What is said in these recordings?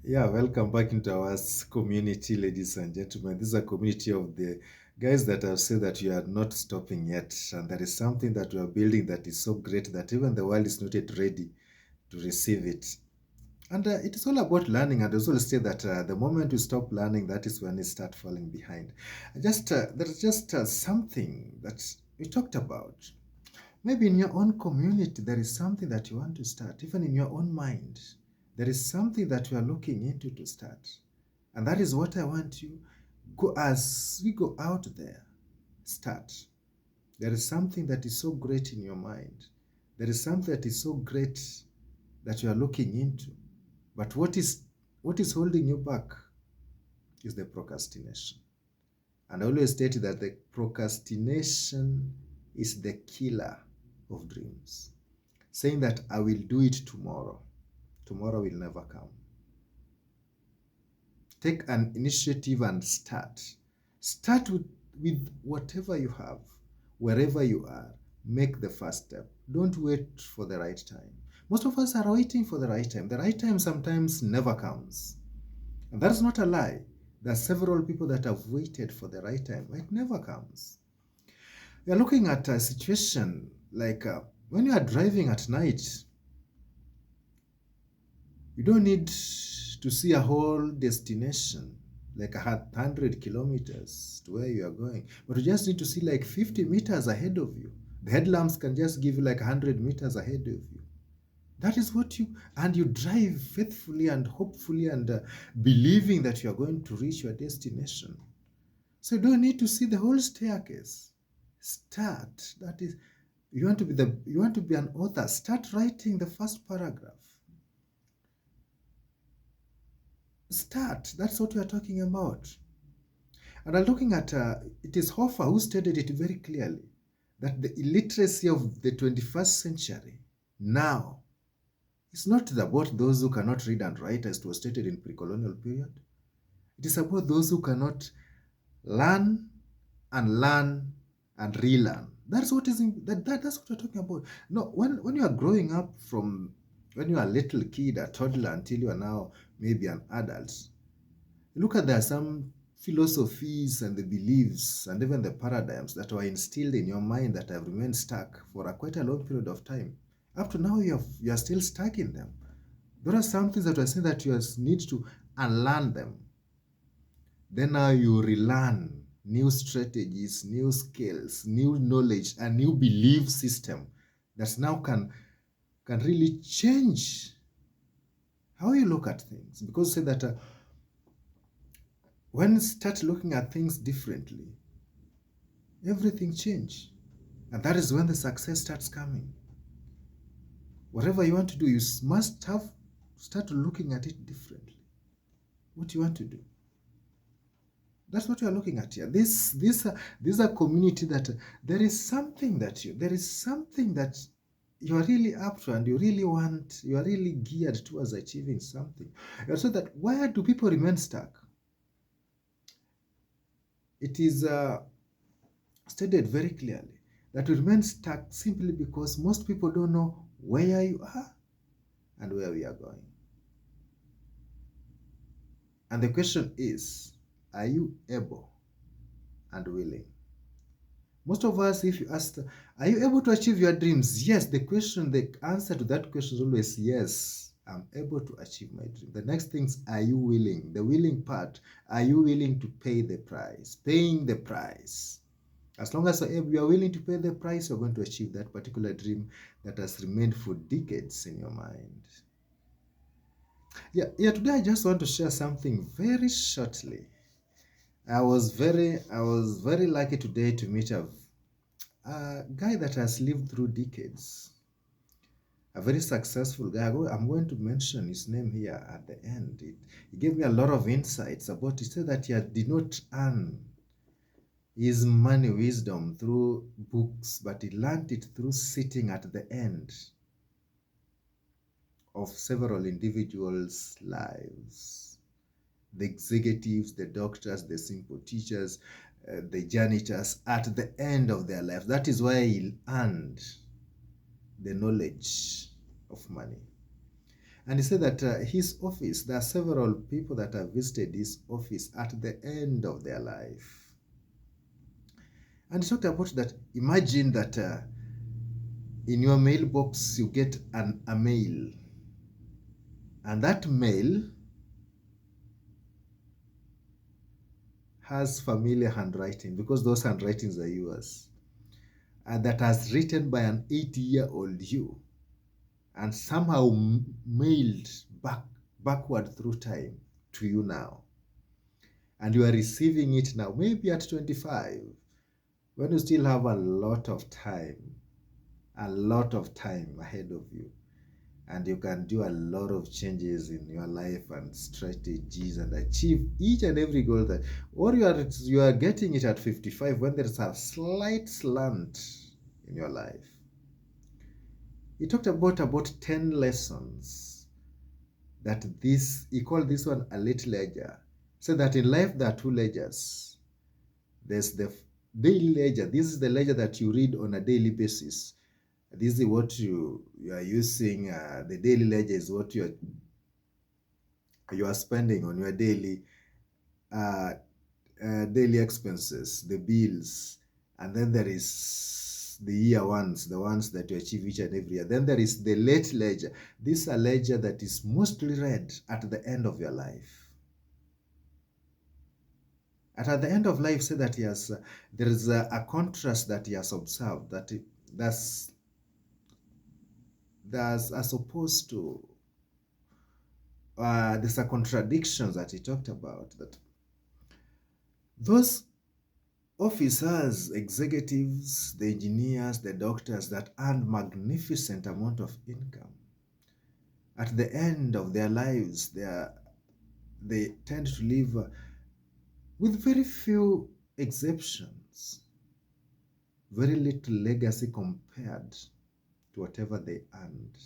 Yeah, welcome back into our community, ladies and gentlemen. This is a community of the guys that have said that you are not stopping yet. And there is something that we are building that is so great that even the world is not yet ready to receive it. And it is all about learning. And I also say that the moment you stop learning, that is when you start falling behind. There's just something that we talked about. Maybe in your own community, there is something that you want to start, even in your own mind. There is something that you are looking into to start. And that is what I want you go as we go out there, start. There is something that is so great in your mind. There is something that is so great that you are looking into. But what is holding you back is the procrastination. And I always state that the procrastination is the killer of dreams. Saying that I will do it tomorrow. Tomorrow will never come. Take an initiative and start. Start with whatever you have, wherever you are. Make the first step. Don't wait for the right time. Most of us are waiting for the right time. The right time sometimes never comes. And that's not a lie. There are several people that have waited for the right time. It never comes. We are looking at a situation like when you are driving at night, you don't need to see a whole destination, like 100 kilometers to where you are going, but you just need to see like 50 meters ahead of you. The headlamps can just give you like 100 meters ahead of you. That is what and you drive faithfully and hopefully and believing that you are going to reach your destination. So you don't need to see the whole staircase. Start. That is, you want to be an author. Start writing the first paragraph. Start. That's what we are talking about. And I'm looking at it is Hoffa who stated it very clearly that the illiteracy of the 21st century now is not about those who cannot read and write, as it was stated in pre-colonial period. It is about those who cannot learn and relearn. That's what that's what we're talking about. No, when you are growing up from when you are a little kid, a toddler, until you are now maybe an adult, look at there are some philosophies and the beliefs and even the paradigms that were instilled in your mind that have remained stuck for quite a long period of time. Up to now, you are still stuck in them. There are some things that are saying that you need to unlearn them. Then now you relearn new strategies, new skills, new knowledge, a new belief system that now can really change how you look at things. Because say that when you start looking at things differently, everything change. And that is when the success starts coming. Whatever you want to do, you must start looking at it differently. What you want to do. That's what we are looking at here. This a community that there is something that you are really up to and you really want, you are really geared towards achieving something. So that where do people remain stuck? It is stated very clearly that we remain stuck simply because most people don't know where you are and where we are going. And the question is, are you able and willing? Most of us, if you ask, are you able to achieve your dreams? Yes, the answer to that question is always yes, I'm able to achieve my dream. The next thing is, are you willing? The willing part, are you willing to pay the price? Paying the price. As long as you are willing to pay the price, you're going to achieve that particular dream that has remained for decades in your mind. Yeah, today I just want to share something very shortly. I was very lucky today to meet a guy that has lived through decades, a very successful guy. I'm going to mention his name here at the end. He gave me a lot of insights about. He said that he did not earn his money wisdom through books, but he learned it through sitting at the end of several individuals' lives. The executives, the doctors, the simple teachers, the janitors at the end of their life. That is why he earned the knowledge of money. And he said that his office, there are several people that have visited his office at the end of their life. And he talked about that. Imagine that in your mailbox you get a mail, and that mail has familiar handwriting because those handwritings are yours, and that has written by an 80-year-old you, and somehow mailed backward through time to you now, and you are receiving it now, maybe at 25, when you still have a lot of time ahead of you, and you can do a lot of changes in your life and strategies and achieve each and every goal that, or you are getting it at 55 when there's a slight slant in your life. He talked about 10 lessons that this, he called this one a late ledger. So that in life there are two ledgers. There's the daily ledger. This is the ledger that you read on a daily basis. This is what you are using. The daily ledger is what you are spending on your uh, daily expenses, the bills, and then there is the year ones, the ones that you achieve each and every year. Then there is the late ledger. This is a ledger that is mostly read at the end of your life. At the end of life, say that there is a contrast that he has observed that's as opposed to there's a contradiction that he talked about, that those officers, executives, the engineers, the doctors that earn magnificent amount of income, at the end of their lives, they tend to live with very few exceptions, very little legacy compared to whatever they earned.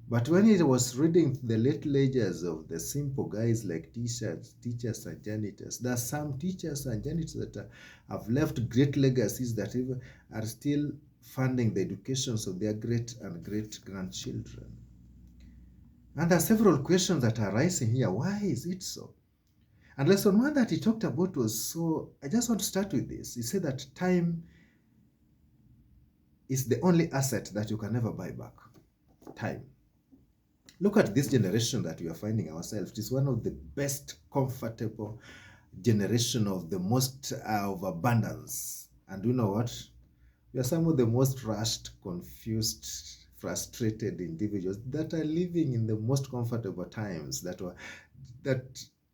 But when he was reading the late ledgers of the simple guys like teachers and janitors, there are some teachers and janitors that have left great legacies that even are still funding the educations of their great and great grandchildren. And there are several questions that are rising here. Why is it so? And lesson one that he talked about was, so I just want to start with this. He said that time is the only asset that you can never buy back. Time. Look at this generation that we are finding ourselves. It is one of the best comfortable generation of the most of abundance. And you know what? We are some of the most rushed, confused, frustrated individuals that are living in the most comfortable times that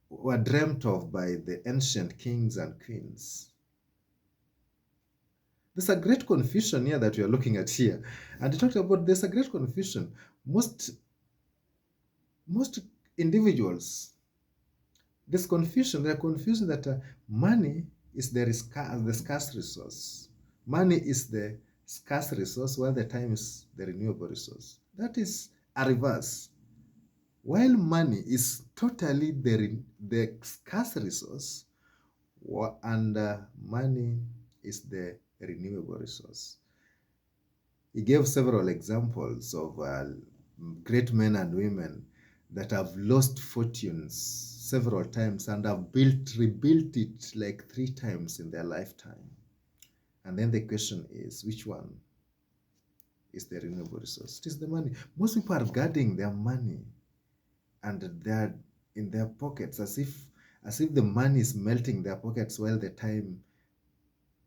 were dreamt of by the ancient kings and queens. There's a great confusion here that we are looking at here. And he talked about there's a great confusion. Most individuals, this confusion, they're confusing that money is the scarce resource. Money is the scarce resource, while the time is the renewable resource. That is a reverse. While money is totally the scarce resource, and money is the renewable resource. He gave several examples of great men and women that have lost fortunes several times and have rebuilt it like 3 times in their lifetime. And then the question is, which one is the renewable resource? It is the money. Most people are guarding their money and they're in their pockets as if the money is melting their pockets, while the time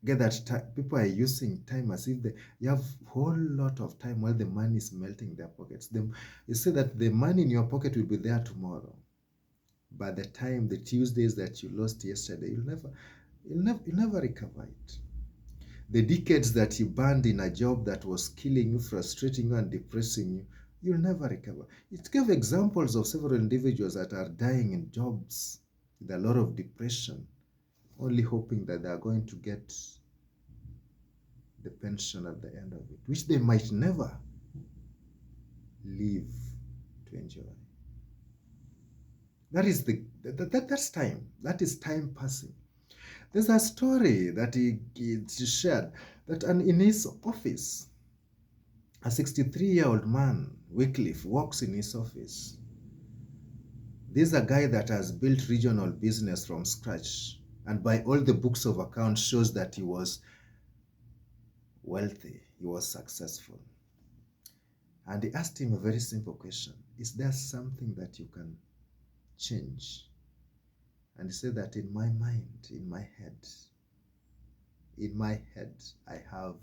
get that people are using time as if you have a whole lot of time while the money is melting their pockets. You say that the money in your pocket will be there tomorrow. By the time the Tuesdays that you lost yesterday, you'll never recover it. The decades that you burned in a job that was killing you, frustrating you, and depressing you, you'll never recover. It gave examples of several individuals that are dying in jobs with a lot of depression, only hoping that they are going to get the pension at the end of it, which they might never live to enjoy. That's time. That is time passing. There's a story that he shared that in his office, A 63-year-old man, Wycliffe, works in his office. This is a guy that has built regional business from scratch, and by all the books of accounts shows that he was wealthy, he was successful. And he asked him a very simple question: is there something that you can change? And he said that in my mind, in my head, I have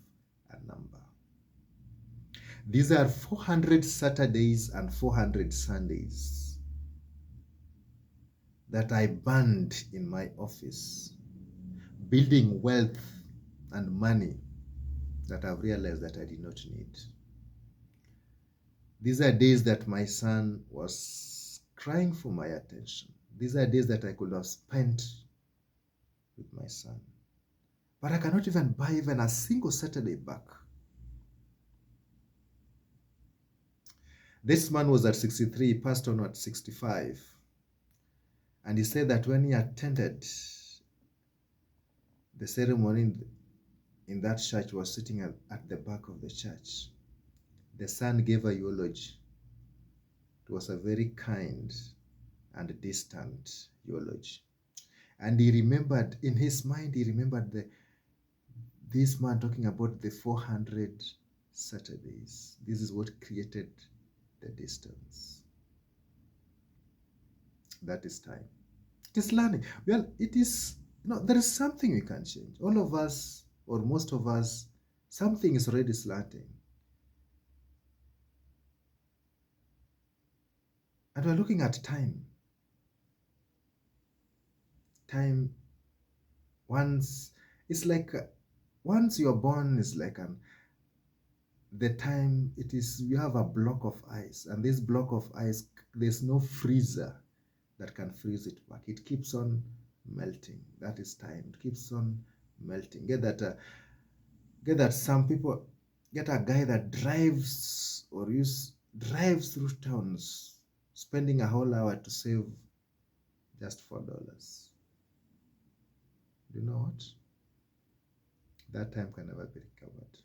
a number. These are 400 Saturdays and 400 Sundays that I burned in my office, building wealth and money that I've realized that I did not need. These are days that my son was crying for my attention. These are days that I could have spent with my son. But I cannot even buy even a single Saturday back. This man was at 63, he passed on at 65. And he said that when he attended the ceremony in that church, was sitting at the back of the church. The son gave a eulogy. It was a very kind and distant eulogy. And he remembered, in his mind, he remembered this man talking about the 400 Saturdays. This is what created the distance. That is time. It is learning. Well, it is, there is something we can change. All of us, or most of us, something is already slanting. And we're looking at time. Time, once, it's like, once you're born, is like the time it is, you have a block of ice, and this block of ice, there's no freezer that can freeze it back. It keeps on melting. That is time. It keeps on melting. Get that some people, get a guy that drives through towns, spending a whole hour to save just $4. You know what? That time can never be recovered.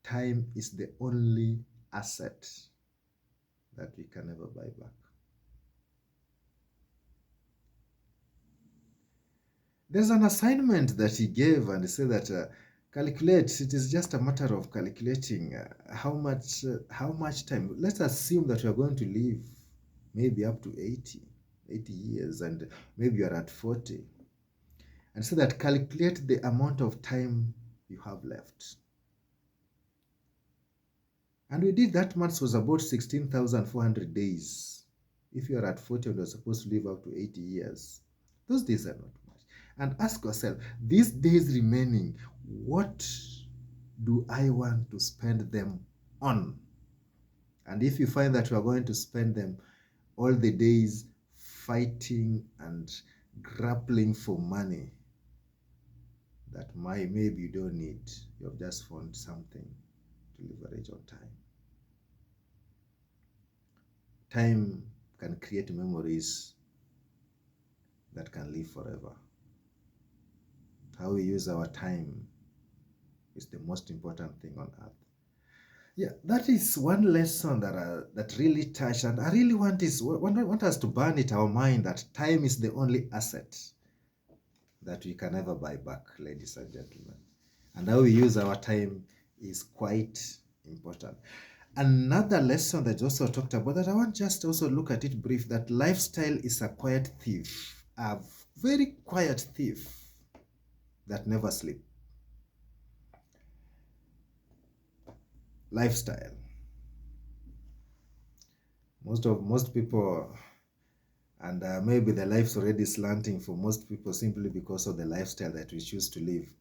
Time is the only asset that we can never buy back. There's an assignment that he gave, and he said that calculate. It is just a matter of calculating how much time. Let's assume that you are going to live maybe up to 80 years, and maybe you are at 40. And so that calculate the amount of time you have left. And we did that. Months was about 16,400 days. If you are at 40 and you're supposed to live up to 80 years, those days are not much. And ask yourself, these days remaining, what do I want to spend them on? And if you find that you are going to spend them all the days fighting and grappling for money that maybe you don't need, you have just found something to leverage on time. Time can create memories that can live forever. How we use our time is the most important thing on earth. Yeah, that is one lesson that really touched, and I really want us to burn it our mind that time is the only asset that we can never buy back, ladies and gentlemen. And how we use our time is quite important. Another lesson that also talked about that I want just to also look at it brief, that lifestyle is a quiet thief, a very quiet thief that never sleeps. Lifestyle. Most people, and maybe the life's already slanting for most people simply because of the lifestyle that we choose to live.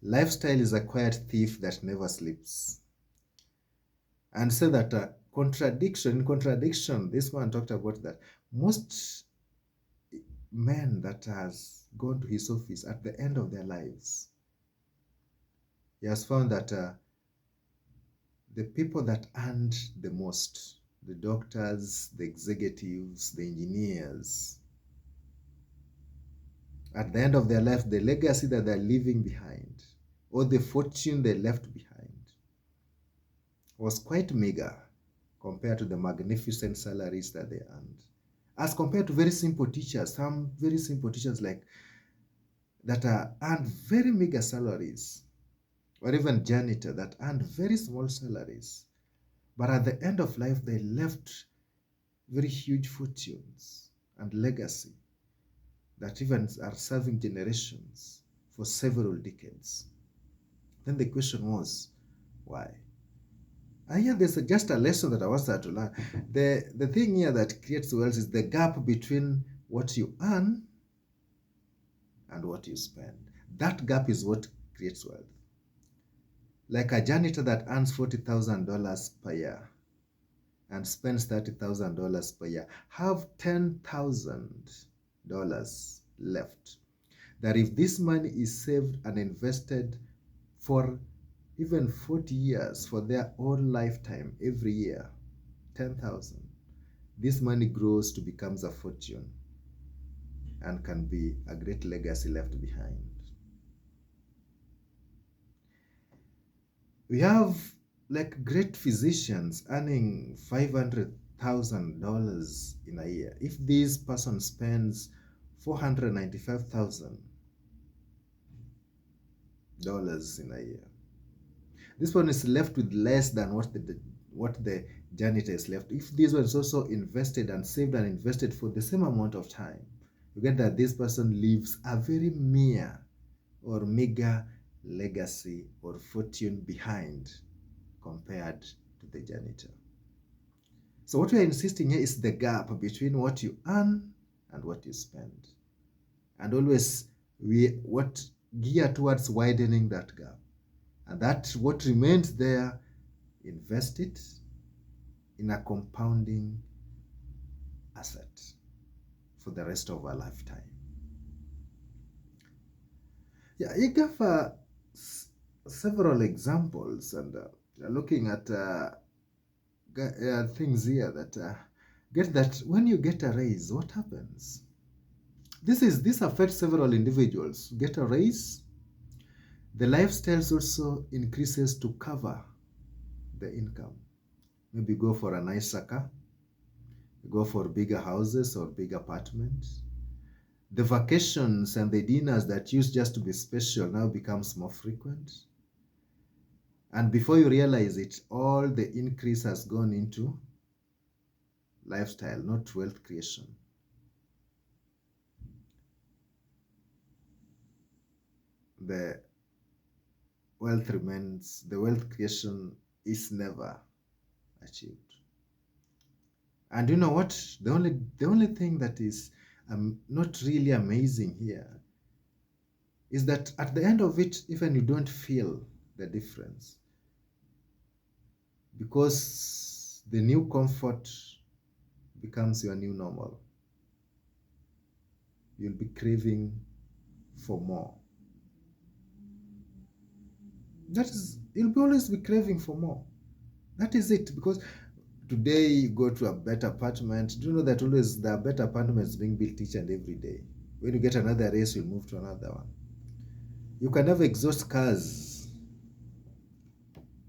Lifestyle is a quiet thief that never sleeps. And say that contradiction, this one talked about that most men that has gone to his office at the end of their lives, he has found that the people that earned the most, the doctors, the executives, the engineers, at the end of their life, the legacy that they're leaving behind, or the fortune they left behind, was quite meager compared to the magnificent salaries that they earned. As compared to very simple teachers, some very simple teachers like that are earned very meager salaries, or even janitor that earned very small salaries. But at the end of life, they left very huge fortunes and legacy that even are serving generations for several decades. Then the question was, why? And here there's just a lesson that I want us to learn. The thing here that creates wealth is the gap between what you earn and what you spend. That gap is what creates wealth. Like a janitor that earns $40,000 per year and spends $30,000 per year, have $10,000 left. That if this money is saved and invested for even 40 years, for their own lifetime, every year, 10,000, this money grows to becomes a fortune and can be a great legacy left behind. We have like great physicians earning $500,000 in a year. If this person spends $495,000 in a year, this one is left with less than what the janitor is left. If this one is also invested and saved and invested for the same amount of time, you get that this person leaves a very mere or meager legacy or fortune behind compared to the janitor. So what we are insisting here is the gap between what you earn and what you spend. And always we what gear towards widening that gap. And that what remains there, invest it in a compounding asset for the rest of our lifetime. Yeah, you gave several examples, and looking at things here that get that when you get a raise, what happens? This affects several individuals. Get a raise, the lifestyles also increases to cover the income. Maybe go for a nicer car, go for bigger houses or big apartments. The vacations and the dinners that used just to be special now becomes more frequent. And before you realize it, all the increase has gone into lifestyle, not wealth creation. The the wealth creation is never achieved. And you know what? The only thing that is not really amazing here is that at the end of it, even you don't feel the difference because the new comfort becomes your new normal. You'll be craving for more. You'll always be craving for more. That is it. Because today you go to a better apartment. Do you know that always there are better apartments being built each and every day? When you get another race, you'll move to another one. You can have exhaust cars.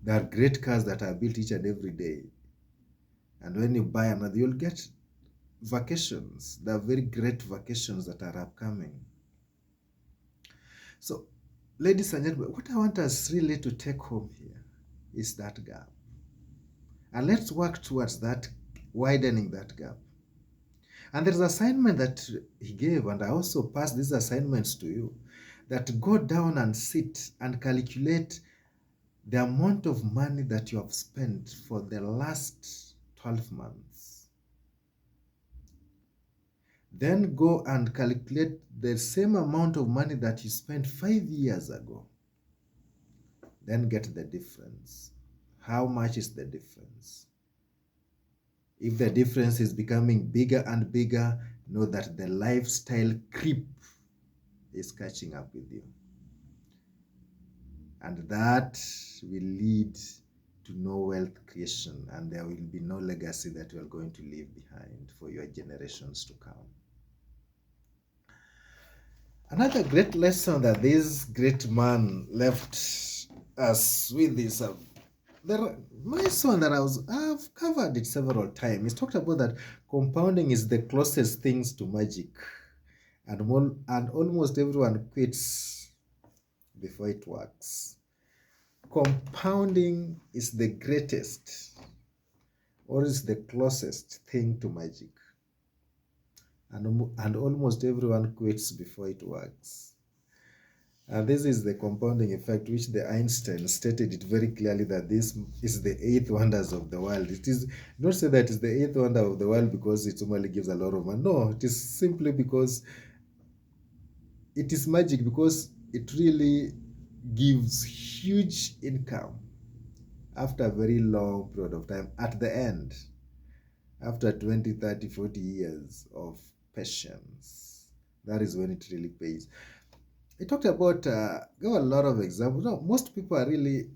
There are great cars that are built each and every day. And when you buy another, you'll get vacations. There are very great vacations that are upcoming. So, ladies and gentlemen, what I want us really to take home here is that gap. And let's work towards that, widening that gap. And there's an assignment that he gave, and I also passed these assignments to you, that go down and sit and calculate the amount of money that you have spent for the last 12 months. Then go and calculate the same amount of money that you spent 5 years ago. Then get the difference. How much is the difference? If the difference is becoming bigger and bigger, know that the lifestyle creep is catching up with you. And that will lead to no wealth creation, and there will be no legacy that you are going to leave behind for your generations to come. Another great lesson that this great man left us with is There are nice one that I've covered it several times. It's talked about that compounding is the closest things to magic, and almost everyone quits before it works. Compounding is the greatest, or is the closest thing to magic, and almost everyone quits before it works. And this is the compounding effect, which the Einstein stated it very clearly that this is the eighth wonders of the world. It is not say that it's the eighth wonder of the world because it only gives a lot of money. No, it is simply because it is magic, because it really gives huge income after a very long period of time. At the end, after 20, 30, 40 years of patience, that is when it really pays. I talked about there were a lot of examples. No, most people are really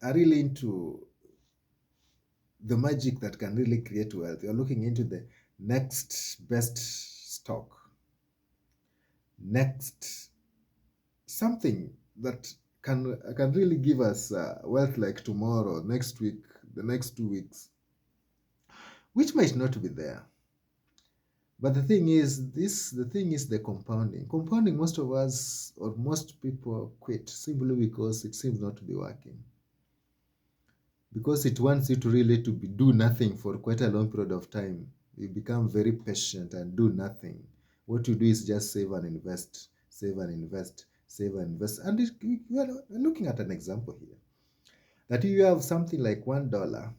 into the magic that can really create wealth. You're looking into the next best stock, next something that can really give us wealth, like tomorrow, next week, the next 2 weeks, which might not be there. But the thing is the compounding. Compounding, most of us or most people quit simply because it seems not to be working. Because it wants you to really do nothing for quite a long period of time. You become very patient and do nothing. What you do is just save and invest, save and invest, save and invest. And you are looking at an example here that you have something like $1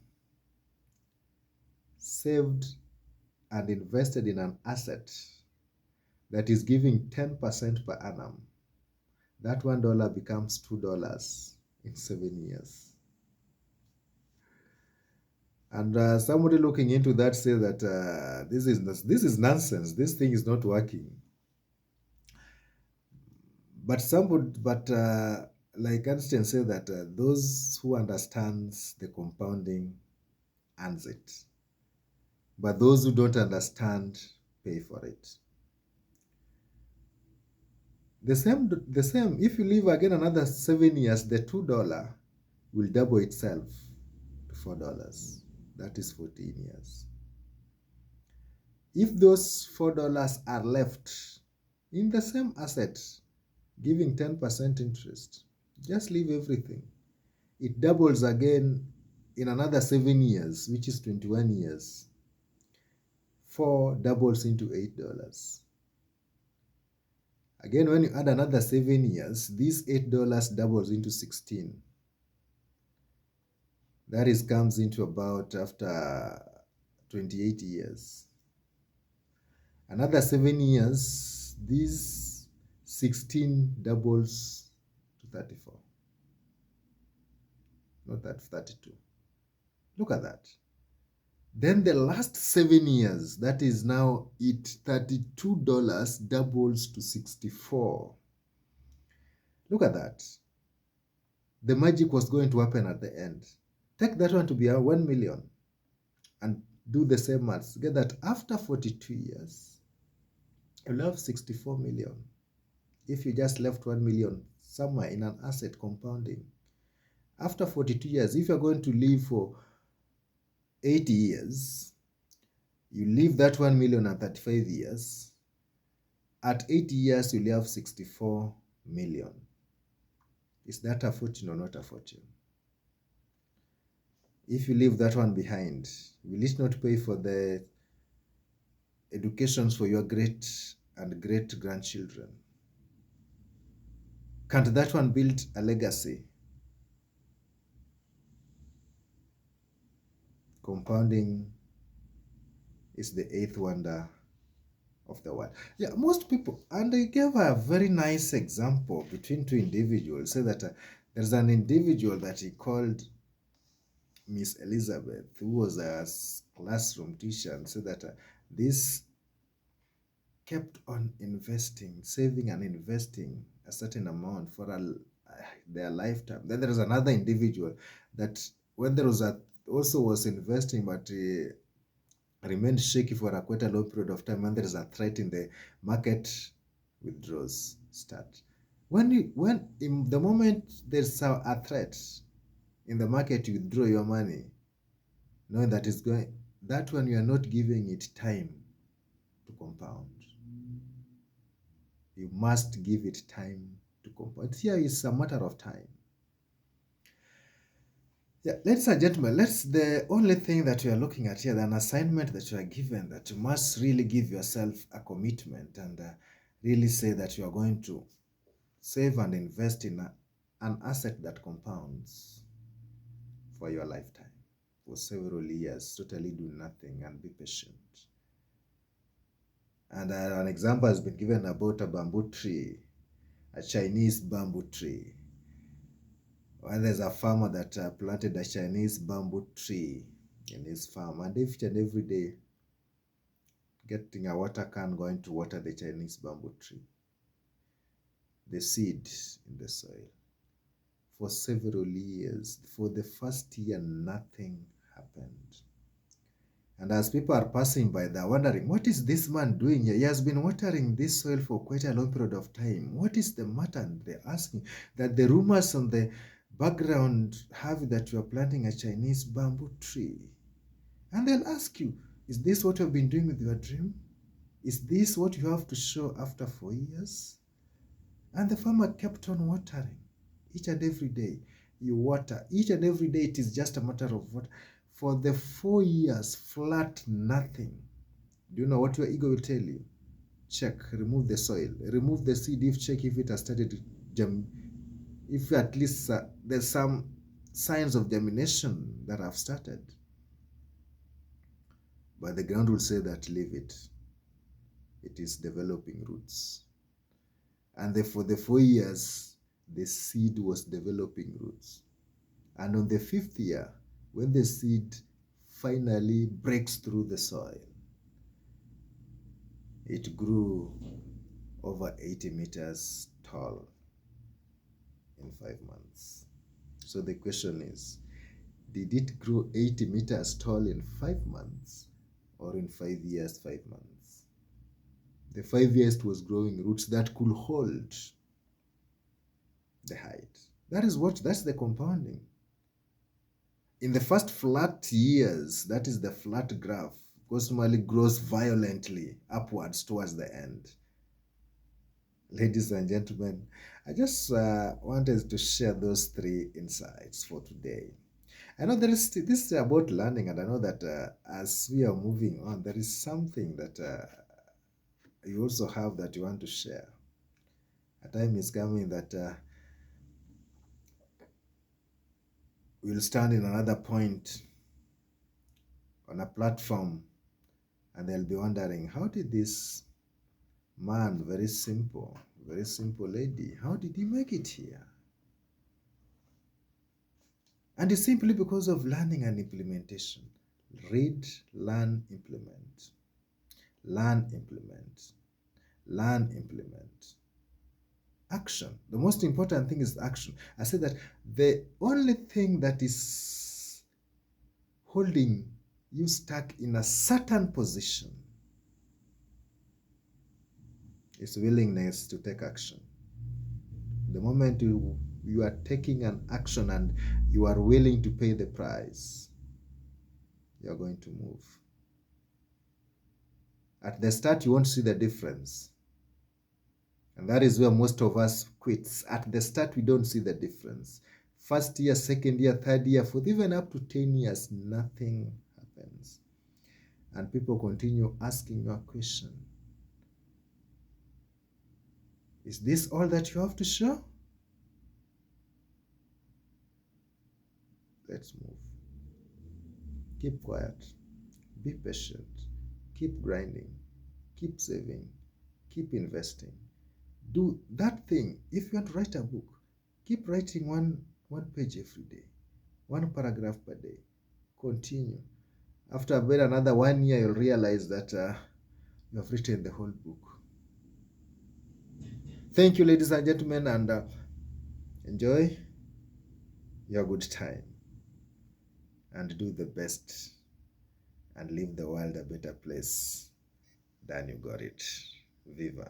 saved and invested in an asset that is giving 10% per annum. That $1 becomes $2 in 7 years. And somebody looking into that says that this is nonsense. This thing is not working. But like Einstein said that those who understands the compounding earns it, but those who don't understand pay for it. The same. If you live again another 7 years, the $2 will double itself to $4. That is 14 years. If those $4 are left in the same asset, giving 10% interest, just leave everything. It doubles again in another 7 years, which is 21 years. 4 doubles into $8. Again, when you add another 7 years, these $8 doubles into 16. That is comes into about after 28 years. Another 7 years, these 16 doubles to 34. Not that 32. Look at that. Then the last 7 years, that is now it, $32 doubles to 64. Look at that. The magic was going to happen at the end. Take that one to be a 1 million and do the same maths. Get that after 42 years, you'll have 64 million. If you just left 1 million somewhere in an asset compounding. After 42 years, if you're going to live for 80 years, you leave that 1 million at 35 years. At 80 years, you'll have 64 million. Is that a fortune or not a fortune? If you leave that one behind, will it not pay for the educations for your great and great grandchildren? Can't that one build a legacy? Compounding is the eighth wonder of the world. Yeah, most people, and I gave a very nice example between two individuals. Say that there's an individual that he called Miss Elizabeth, who was a classroom teacher, and said that this kept on investing, saving and investing a certain amount for their lifetime. Then there is another individual that when there was also was investing, but remained shaky for a quite a long period of time. When there is a threat in the market, withdraws start. When in the moment there's a threat in the market, you withdraw your money, knowing that it's going, that one you are not giving it time to compound. You must give it time to compound. Here is a matter of time. Yeah, ladies and gentlemen, let's the only thing that we are looking at here, an assignment that you are given, that you must really give yourself a commitment and really say that you are going to save and invest in an asset that compounds for your lifetime, for several years. Totally do nothing and be patient. And an example has been given about a bamboo tree, a Chinese bamboo tree. Well, there's a farmer that planted a Chinese bamboo tree in his farm, and each and every day getting a water can going to water the Chinese bamboo tree, the seed in the soil. For several years, for the first year, nothing happened. And as people are passing by, they're wondering, what is this man doing here? He has been watering this soil for quite a long period of time. What is the matter? And they're asking that the rumors on the background have that you are planting a Chinese bamboo tree. And they'll ask you, is this what you've been doing with your dream? Is this what you have to show after 4 years? And the farmer kept on watering each and every day. You water each and every day. It is just a matter of what. For the 4 years, flat nothing. Do you know what your ego will tell you? Check, remove the soil, remove the seed. If check if it has started to if at least there's some signs of germination that have started. But the ground will say that leave it. It is developing roots. And for the 4 years, the seed was developing roots. And on the 5th year, when the seed finally breaks through the soil, it grew over 80 meters tall in 5 months. So the question is, did it grow 80 meters tall in 5 months or in 5 years, 5 months? The 5 years it was growing roots that could hold the height. That's the compounding. In the first flat years, that is the flat graph, normally grows violently upwards towards the end. Ladies and gentlemen, I just wanted to share those 3 insights for today. I know this is about learning, and I know that as we are moving on, there is something that you also have that you want to share. A time is coming that we'll stand in another point on a platform, and they'll be wondering, how did this man, very simple lady, how did he make it here? And it's simply because of learning and implementation. Read, learn, implement. Learn, implement. Learn, implement. Action. The most important thing is action. I said that the only thing that is holding you stuck in a certain position is willingness to take action. The moment you are taking an action and you are willing to pay the price, you are going to move. At the start, you won't see the difference. And that is where most of us quits. At the start, we don't see the difference. First year, second year, third year, fourth, even up to 10 years, nothing happens. And people continue asking you a question. Is this all that you have to show? Let's move. Keep quiet. Be patient. Keep grinding. Keep saving. Keep investing. Do that thing. If you want to write a book, keep writing one page every day, one paragraph per day. Continue. After about another 1 year, you'll realize that you have written the whole book. Thank you, ladies and gentlemen, and enjoy your good time and do the best and leave the world a better place than you got it. Viva.